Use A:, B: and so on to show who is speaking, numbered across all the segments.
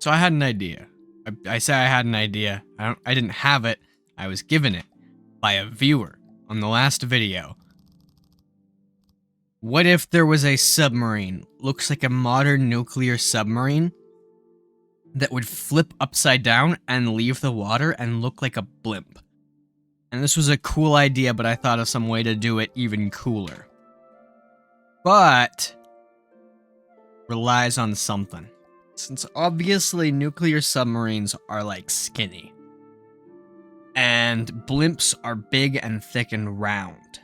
A: So I had an idea. I say I had an idea. I didn't have it. I was given it by a viewer on the last video. What if there was a submarine, looks like a modern nuclear submarine, that would flip upside down and leave the water and look like a blimp? And this was a cool idea, but I thought of some way to do it even cooler. But relies on something. Since obviously nuclear submarines are like skinny, and blimps are big and thick and round,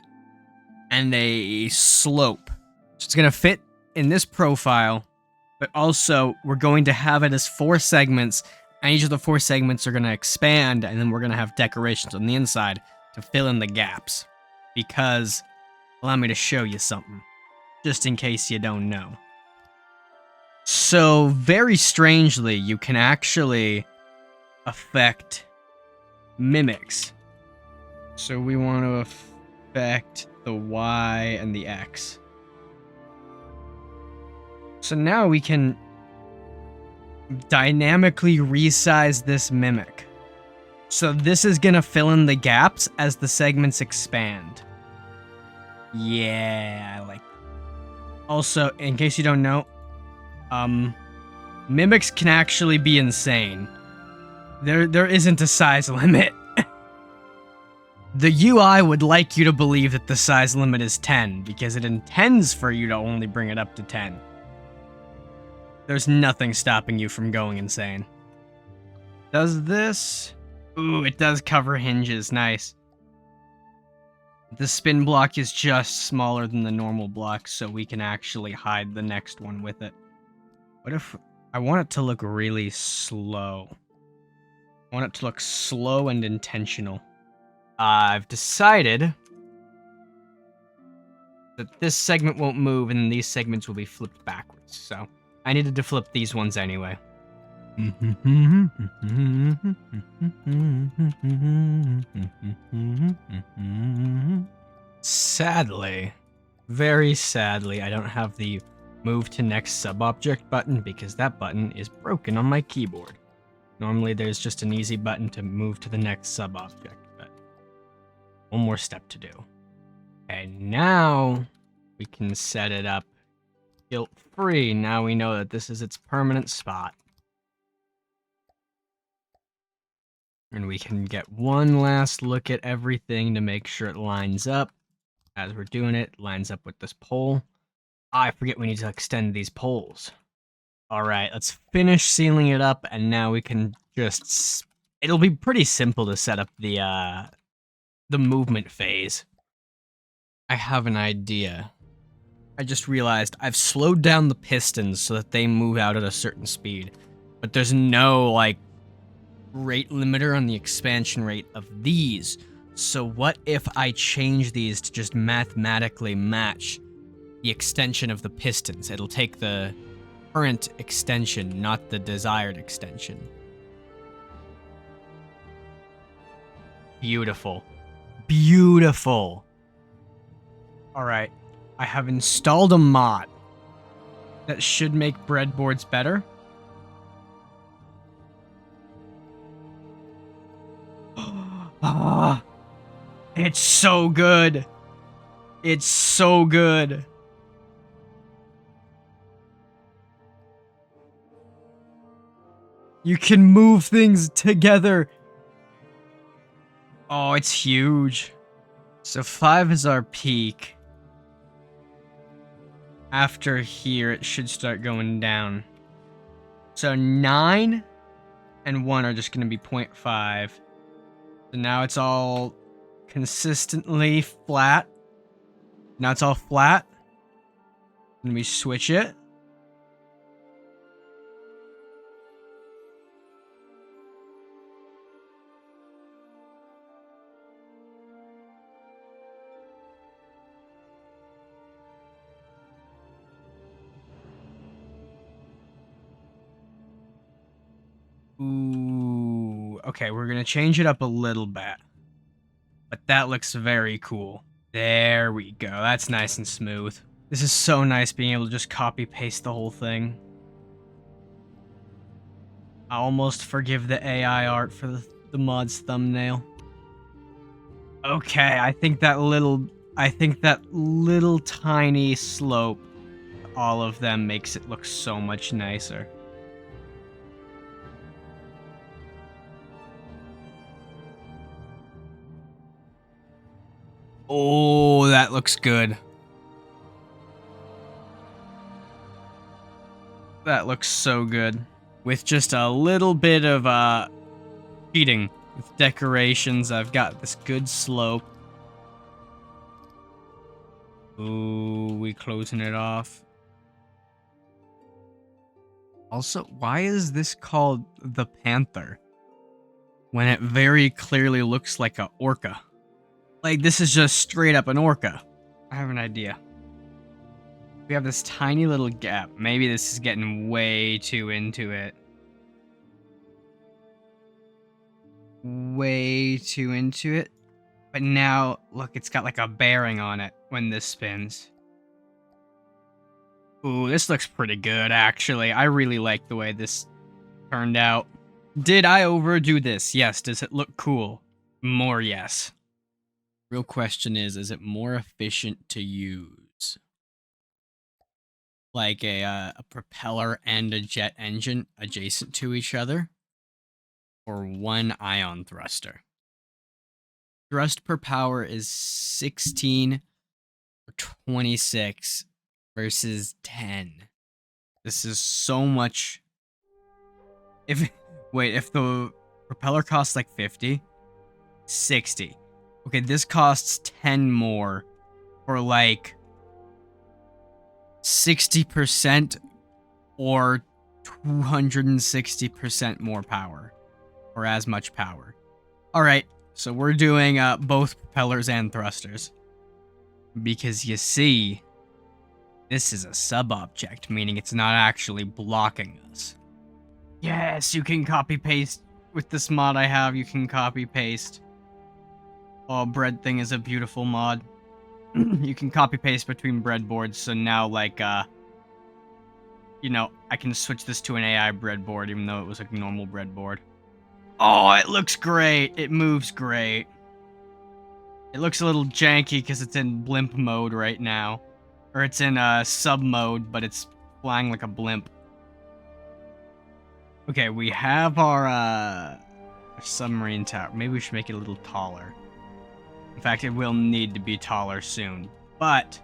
A: and they slope. So it's gonna fit in this profile, but also we're going to have it as 4 segments, and each of the 4 segments are gonna expand, and then we're gonna have decorations on the inside to fill in the gaps. Because, allow me to show you something, just in case you don't know. So, very strangely, you can actually affect mimics. So we want to affect the Y and the X. So now we can dynamically resize this mimic. So this is going to fill in the gaps as the segments expand. Yeah, I like that. Also, in case you don't know, mimics can actually be insane. There isn't a size limit. The UI would like you to believe that the size limit is 10, because it intends for you to only bring it up to 10. There's nothing stopping you from going insane. Does this? Ooh, it does cover hinges, nice. The spin block is just smaller than the normal block, so we can actually hide the next one with it. What if I want it to look really slow? I want it to look slow and intentional. I've decided that this segment won't move and these segments will be flipped backwards, so I needed to flip these ones anyway. Sadly, very sadly, I don't have the move to next sub-object button because that button is broken on my keyboard. Normally there's just an easy button to move to the next sub-object, but one more step to do. Okay, now we can set it up guilt-free. Now we know that this is its permanent spot. And we can get one last look at everything to make sure it lines up. As we're doing it, lines up with this pole. I forget we need to extend these poles. Alright, let's finish sealing it up, and now we can just... It'll be pretty simple to set up the movement phase. I have an idea. I just realized I've slowed down the pistons so that they move out at a certain speed. But there's no, like, rate limiter on the expansion rate of these. So what if I change these to just mathematically match the extension of the pistons? It'll take the current extension, not the desired extension. Beautiful. Beautiful. Alright, I have installed a mod that should make breadboards better. Ah, it's so good. It's so good. You can move things together. Oh, it's huge. So 5 is our peak. After here, it should start going down. So 9 and 1 are just going to be 0.5. So now it's all consistently flat. Now it's all flat. And we switch it. Ooh, okay, we're gonna change it up a little bit. But that looks very cool. There we go, that's nice and smooth. This is so nice being able to just copy paste the whole thing. I almost forgive the AI art for the mod's thumbnail. Okay, I think that little tiny slope, all of them, makes it look so much nicer. Oh, that looks good. That looks so good. With just a little bit of cheating with decorations, I've got this good slope. Ooh, we closing it off. Also, why is this called the Panther when it very clearly looks like a orca? Like, this is just straight up an orca. I have an idea. We have this tiny little gap. Maybe this is getting way too into it. Way too into it. But now, look, it's got like a bearing on it when this spins. Ooh, this looks pretty good, actually. I really like the way this turned out. Did I overdo this? Yes. Does it look cool? More yes. Real question is it more efficient to use? Like a propeller and a jet engine adjacent to each other? Or one ion thruster? Thrust per power is 16 or 26 versus 10. This is so much. If the propeller costs like 50, 60. Okay, this costs 10 more for like 60% or 260% more power, or as much power. All right, so we're doing both propellers and thrusters because you see, this is a sub-object, meaning it's not actually blocking us. Yes, you can copy paste with this mod I have. You can copy paste. Oh, bread thing is a beautiful mod. You can copy paste between breadboards, so now like you know, I can switch this to an AI breadboard even though it was a normal breadboard. Oh, it looks great. It moves great. It looks a little janky because it's in blimp mode right now. Or it's in sub mode, but it's flying like a blimp. Okay, we have our submarine tower. Maybe we should make it a little taller. In fact, it will need to be taller soon. But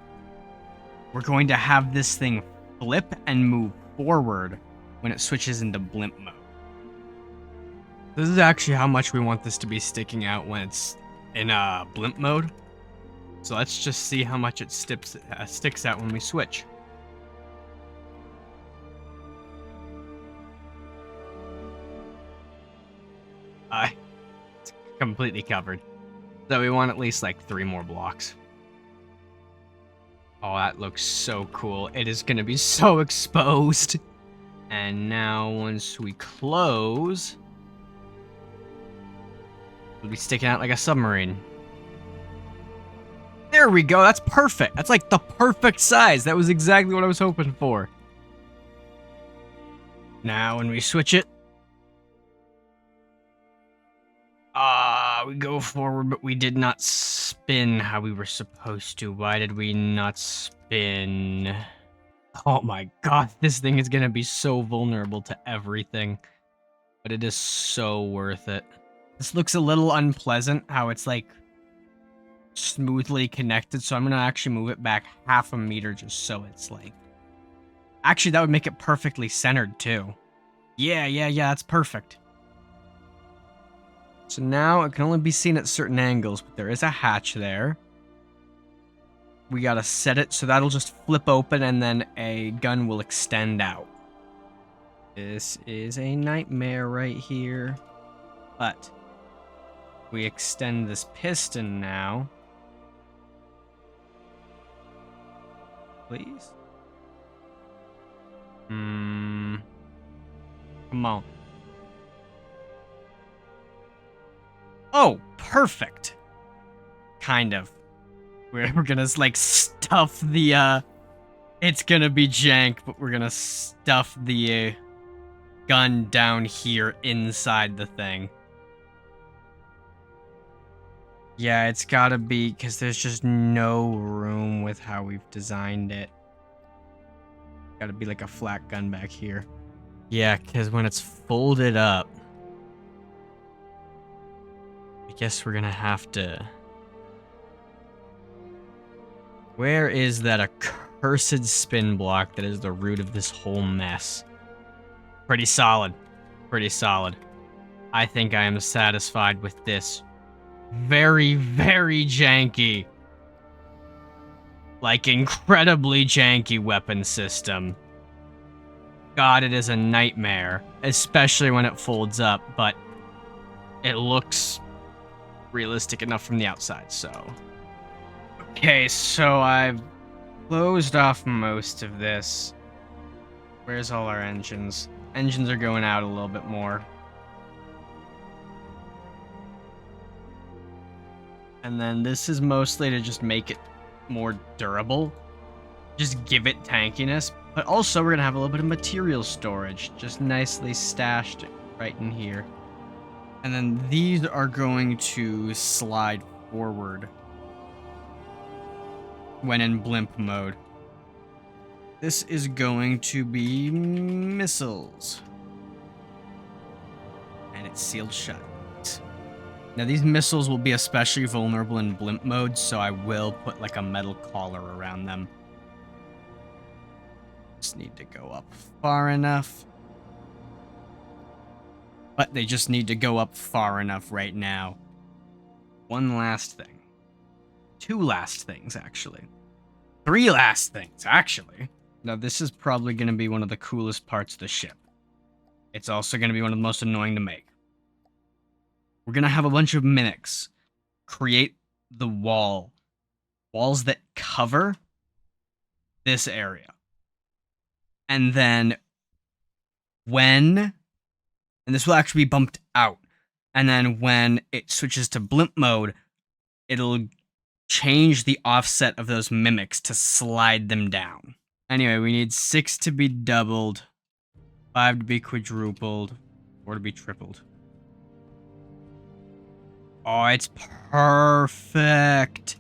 A: we're going to have this thing flip and move forward when it switches into blimp mode. This is actually how much we want this to be sticking out when it's in blimp mode. So let's just see how much it sticks out when we switch. It's completely covered. So we want at least like 3 more blocks. Oh, that looks so cool. It is going to be so exposed. And now once we close, it'll be sticking out like a submarine. There we go. That's perfect. That's like the perfect size. That was exactly what I was hoping for. Now when we switch it, we go forward, but we did not spin how we were supposed to. Why did we not spin? Oh my god, this thing is gonna be so vulnerable to everything. But it is so worth it. This looks a little unpleasant, how it's like smoothly connected, so I'm gonna actually move it back half a meter just so it's like... Actually, that would make it perfectly centered too. Yeah, that's perfect. So now it can only be seen at certain angles, but there is a hatch there. We gotta set it so that'll just flip open and then a gun will extend out. This is a nightmare right here. But we extend this piston now. Please? Come on. Oh, perfect. Kind of. We're gonna like stuff the it's gonna be jank, but we're gonna stuff the gun down here inside the thing. Yeah, it's gotta be, because there's just no room with how we've designed it. Gotta be like a flat gun back here. Yeah, because when it's folded up, I guess we're gonna have to... Where is that accursed spin block that is the root of this whole mess? Pretty solid. Pretty solid. I think I am satisfied with this. Very, very janky. Like, incredibly janky weapon system. God, it is a nightmare. Especially when it folds up, but it looks realistic enough from the outside, so... Okay, so I've closed off most of this. Where's all our engines? Engines are going out a little bit more. And then this is mostly to just make it more durable. Just give it tankiness. But also we're going to have a little bit of material storage. Just nicely stashed right in here. And then these are going to slide forward when in blimp mode. This is going to be missiles. And it's sealed shut. Now these missiles will be especially vulnerable in blimp mode, so I will put like a metal collar around them. Just need to go up far enough. But they just need to go up far enough right now. One last thing. Two last things, actually. Three last things, actually. Now this is probably going to be one of the coolest parts of the ship. It's also going to be one of the most annoying to make. We're going to have a bunch of mimics create the walls that cover this area. And then and this will actually be bumped out. And then when it switches to blimp mode, it'll change the offset of those mimics to slide them down. Anyway, we need 6 to be doubled, 5 to be quadrupled, 4 to be tripled. Oh, it's perfect.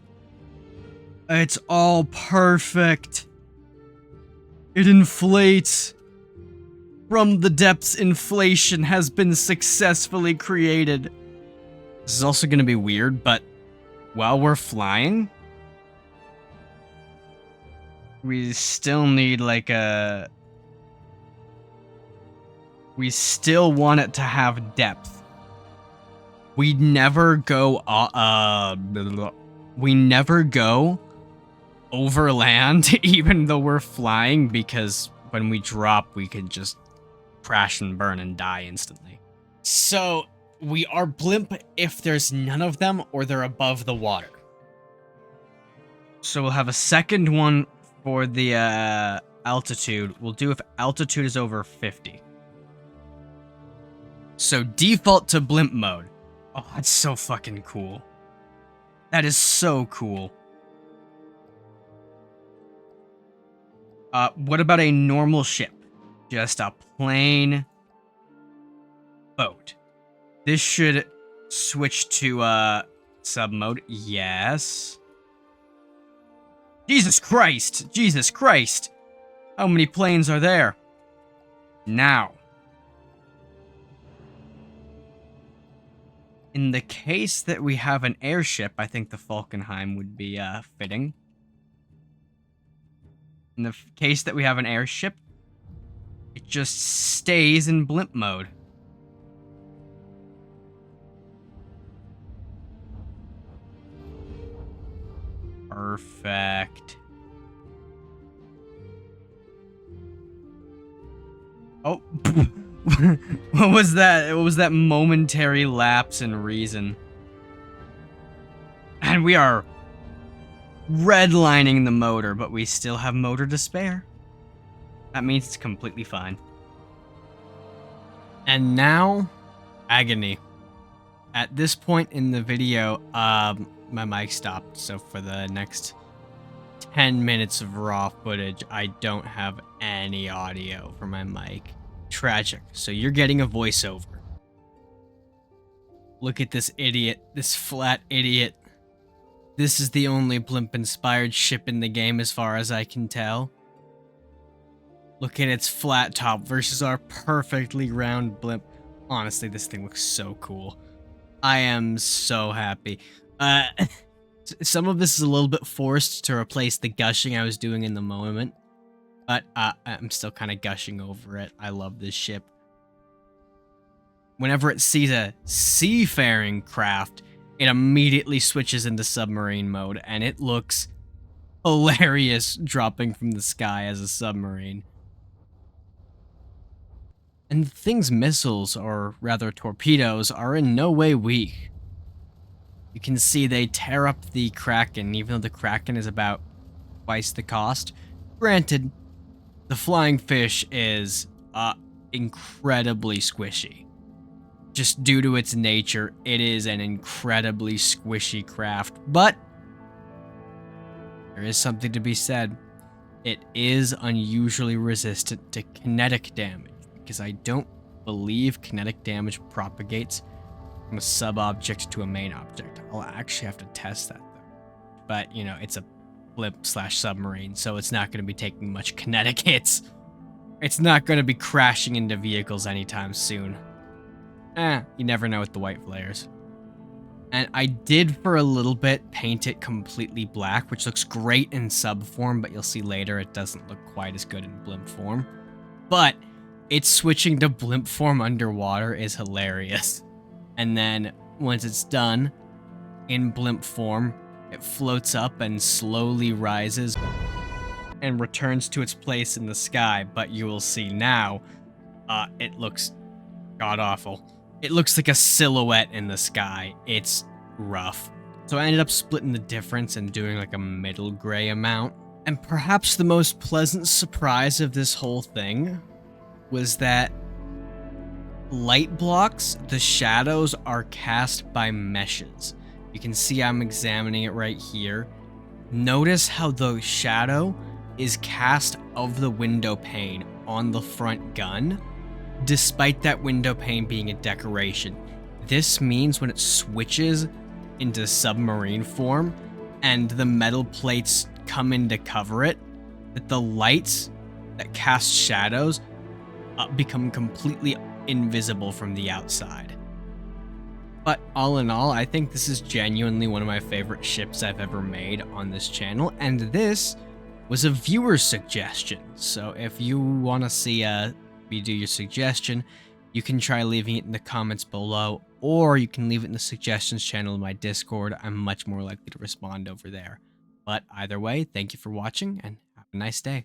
A: It's all perfect. It inflates. From the depths, inflation has been successfully created. This is also going to be weird, but while we're flying, we still need like a... We still want it to have depth. We never go over land, even though we're flying, because when we drop, we could just crash and burn and die instantly. So, we are blimp if there's none of them or they're above the water. So we'll have a second one for the altitude. We'll do if altitude is over 50. So default to blimp mode. Oh, that's so fucking cool. That is so cool. What about a normal ship? Just a plain boat. This should switch to, sub mode. Yes. Jesus Christ! Jesus Christ! How many planes are there? Now. In the case that we have an airship, I think the Falkenheim would be, fitting. In the case that we have an airship, it just stays in blimp mode. Perfect. Oh. What was that? What was that momentary lapse in reason? And we are redlining the motor, but we still have motor to spare. That means it's completely fine. And now, agony. At this point in the video, my mic stopped, so for the next 10 minutes of raw footage, I don't have any audio for my mic. tragic, so you're getting a voiceover. Look at this idiot, this flat idiot. This is the only blimp-inspired ship in the game as far as I can tell. Look at its flat top versus our perfectly round blimp. Honestly, this thing looks so cool. I am so happy. Some of this is a little bit forced to replace the gushing I was doing in the moment, but I'm still kind of gushing over it. I love this ship. Whenever it sees a seafaring craft, it immediately switches into submarine mode, and it looks hilarious dropping from the sky as a submarine. And the thing's missiles, or rather torpedoes, are in no way weak. You can see they tear up the Kraken, even though the Kraken is about twice the cost. Granted, the flying fish is incredibly squishy. Just due to its nature, it is an incredibly squishy craft, but there is something to be said. It is unusually resistant to kinetic damage, because I don't believe kinetic damage propagates from a sub-object to a main object. I'll actually have to test that, though. But, you know, it's a blimp/submarine, so it's not going to be taking much kinetic hits. It's not going to be crashing into vehicles anytime soon. You never know with the white flares. And I did, for a little bit, paint it completely black, which looks great in sub form, but you'll see later it doesn't look quite as good in blimp form. But it's switching to blimp form underwater is hilarious. And then, once it's done, in blimp form, it floats up and slowly rises and returns to its place in the sky, but you will see now, it looks god-awful. It looks like a silhouette in the sky. It's rough. So I ended up splitting the difference and doing like a middle gray amount. And perhaps the most pleasant surprise of this whole thing was that light blocks, the shadows are cast by meshes. You can see I'm examining it right here. Notice how the shadow is cast of the window pane on the front gun, despite that window pane being a decoration. This means when it switches into submarine form and the metal plates come in to cover it, that the lights that cast shadows become completely invisible from the outside. But all in all, I think this is genuinely one of my favorite ships I've ever made on this channel, and this was a viewer's suggestion. So if you want to see me do your suggestion, you can try leaving it in the comments below, or you can leave it in the suggestions channel in my Discord. I'm much more likely to respond over there. But either way, thank you for watching, and have a nice day.